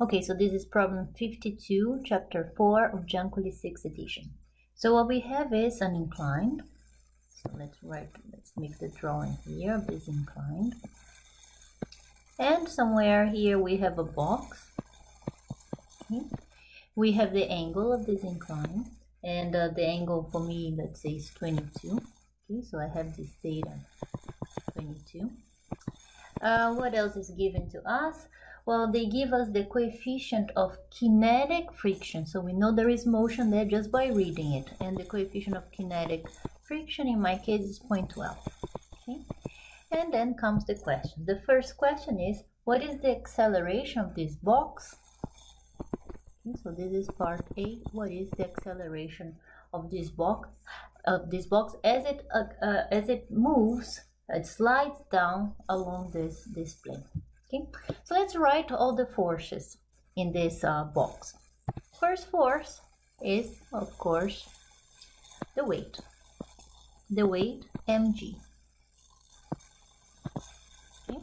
Okay, so this is problem 52, chapter 4 of Giancoli 6th edition. So what we have is an inclined. So let's make the drawing here of this inclined. And somewhere here we have a box. Okay. We have the angle of this incline. And the angle for me, let's say, is 22. Okay, so I have this theta 22. What else is given to us? Well, they give us the coefficient of kinetic friction. So we know there is motion there just by reading it. And the coefficient of kinetic friction in my case is 0.12. Okay? And then comes the question. The first question is, what is the acceleration of this box? Okay, so this is part A. What is the acceleration of this box? As it moves, it slides down along this plane. Okay, so let's write all the forces in this box. First force is, of course, the weight mg. Okay.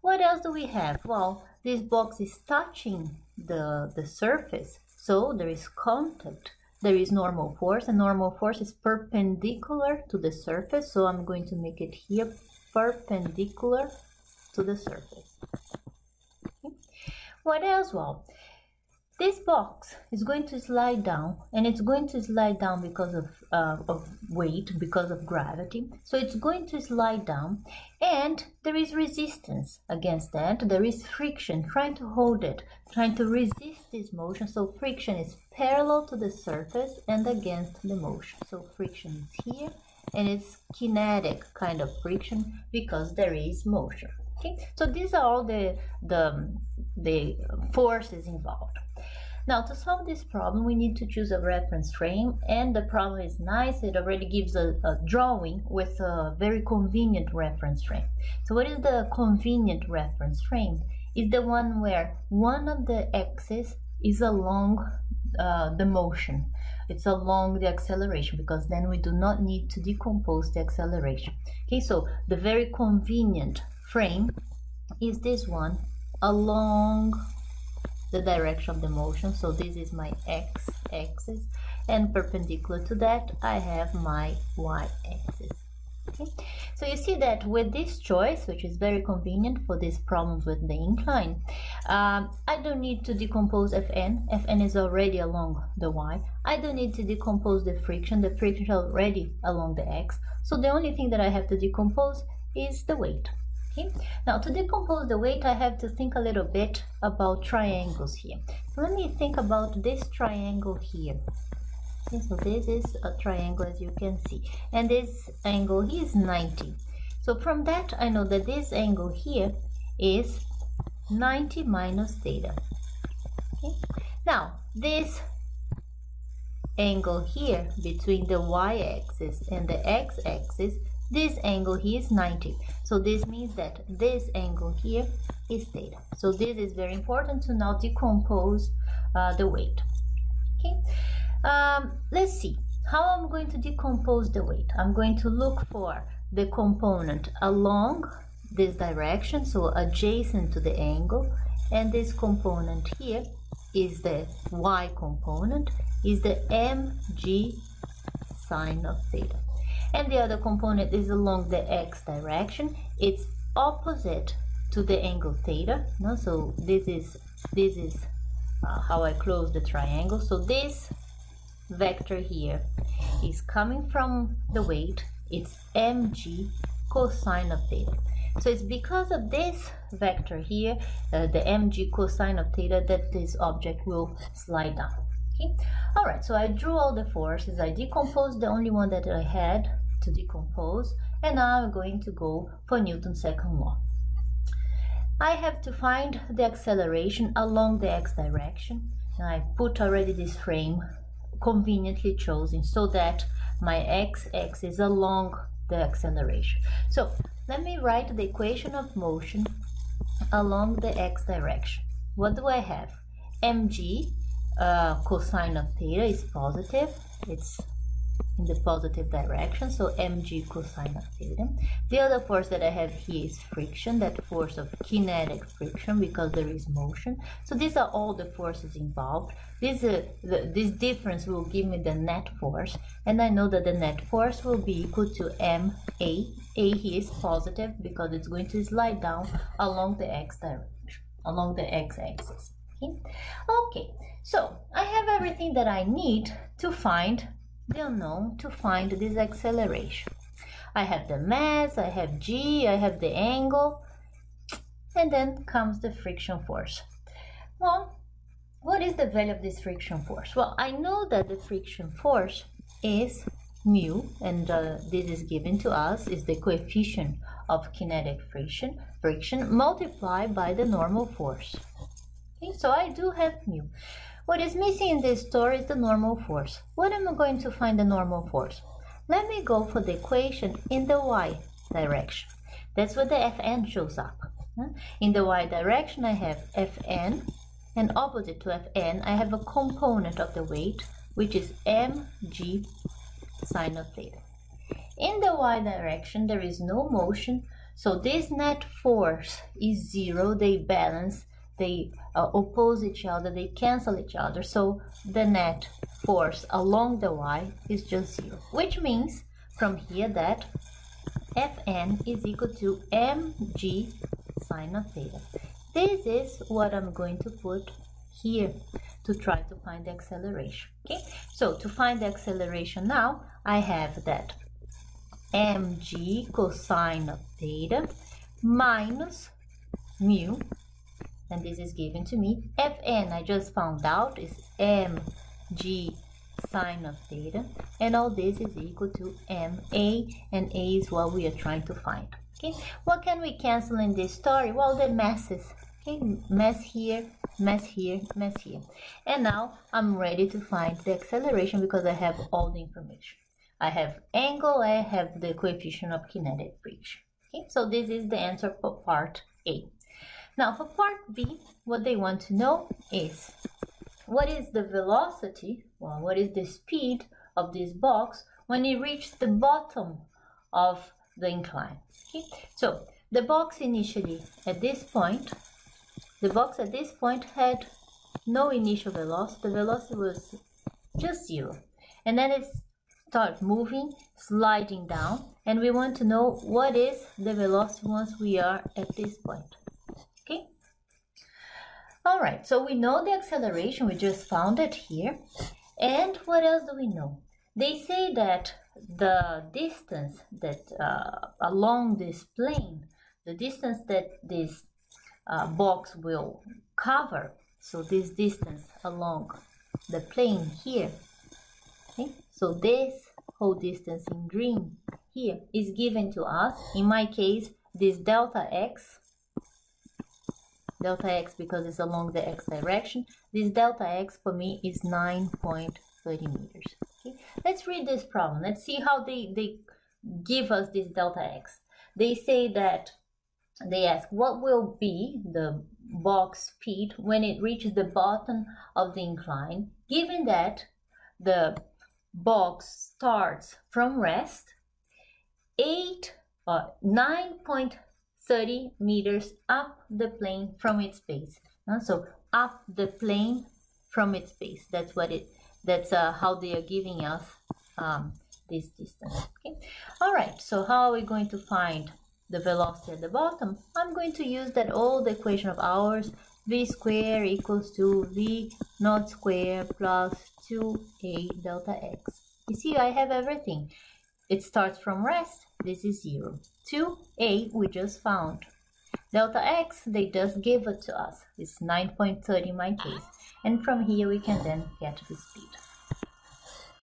What else do we have? Well, this box is touching the surface, so there is contact. There is normal force, and normal force is perpendicular to the surface, so I'm going to make it here perpendicular to the surface. Okay. What else? Well, this box is going to slide down, and it's going to slide down because of weight, because of gravity. So it's going to slide down, and there is resistance against that. There is friction trying to hold it, trying to resist this motion. So friction is parallel to the surface and against the motion. So friction is here, and it's kinetic kind of friction because there is motion. Okay, so these are all the forces involved. Now, to solve this problem, we need to choose a reference frame, and the problem is nice. It already gives a drawing with a very convenient reference frame. So what is the convenient reference frame? Is the one where one of the axes is along the motion. It's along the acceleration, because then we do not need to decompose the acceleration. Okay, so the very convenient frame is this one along the direction of the motion. So this is my x-axis, and perpendicular to that I have my y-axis. Okay, so you see that with this choice, which is very convenient for these problems with the incline, I don't need to decompose Fn. Fn is already along the y. I don't need to decompose the friction. The friction is already along the x. So the only thing that I have to decompose is the weight. Okay. Now, to decompose the weight, I have to think a little bit about triangles here. So let me think about this triangle here. Okay, so this is a triangle, as you can see, and this angle here is 90. So from that, I know that this angle here is 90 minus theta. Okay. Now, this angle here between the y-axis and the x-axis, this angle here is 90. So this means that this angle here is theta. So this is very important to now decompose the weight. Okay. Let's see how I'm going to decompose the weight. I'm going to look for the component along this direction, so adjacent to the angle, and this component here is the y component, is the mg sine of theta. And the other component is along the x direction. It's opposite to the angle theta. No? So this is how I close the triangle. So this vector here is coming from the weight. It's mg cosine of theta. So it's because of this vector here, the mg cosine of theta, that this object will slide down. Okay. All right. So I drew all the forces. I decomposed the only one that I had to decompose, and now I'm going to go for Newton's second law. I have to find the acceleration along the x direction. Now I put already this frame conveniently chosen so that my x-axis is along the acceleration. So let me write the equation of motion along the x direction. What do I have? Mg cosine of theta is positive. It's in the positive direction, so mg cosine of theta. The other force that I have here is friction, that force of kinetic friction, because there is motion. So these are all the forces involved. This difference will give me the net force, and I know that the net force will be equal to ma. A here is positive because it's going to slide down along the x direction, along the x-axis. Okay, so I have everything that I need to find the unknown, to find this acceleration. I have the mass, I have g, I have the angle, and then comes the friction force. Well, what is the value of this friction force? Well, I know that the friction force is mu, and this is given to us, is the coefficient of kinetic friction multiplied by the normal force. Okay, so I do have mu. What is missing in this story is the normal force. What am I going to find the normal force? Let me go for the equation in the y direction. That's where the Fn shows up. In the y direction, I have Fn, and opposite to Fn, I have a component of the weight, which is mg sine of theta. In the y direction, there is no motion, so this net force is zero. They balance, they oppose each other, they cancel each other, so the net force along the y is just zero, which means from here that Fn is equal to mg sine of theta. This is what I'm going to put here to try to find the acceleration. Okay, so to find the acceleration now, I have that mg cosine of theta minus mu, and this is given to me. Fn, I just found out, is mg sine of theta, and all this is equal to ma, and a is what we are trying to find. Okay, what can we cancel in this story? Well, the masses. Okay, mass here, mass here, mass here. And now I'm ready to find the acceleration because I have all the information. I have angle, I have the coefficient of kinetic friction. Okay, so this is the answer for part A. Now for part B, what they want to know is, what is the velocity, well, what is the speed of this box when it reaches the bottom of the incline? Okay, so the box initially at this point, had no initial velocity. The velocity was just zero, and then it starts moving, sliding down, and we want to know what is the velocity once we are at this point. Okay, all right, so we know the acceleration, we just found it here. And what else do we know? They say that the distance that along this plane, the distance that this box will cover, so this distance along the plane here, okay, so this whole distance in green here is given to us. In my case, this delta x because it's along the x direction, this delta x for me is 9.30 meters. Okay, let's read this problem. Let's see how they give us this delta x. They say that, they ask what will be the box speed when it reaches the bottom of the incline, given that the box starts from rest 9.30 meters up the plane from its base. So up the plane from its base. That's how they are giving us this distance. Okay. All right. So how are we going to find the velocity at the bottom? I'm going to use that old equation of ours, v squared equals to v naught squared plus 2a delta x. You see, I have everything. It starts from rest, this is 0. 2a we just found. Delta x, they just gave it to us. It's 9.30 in my case. And from here we can then get the speed.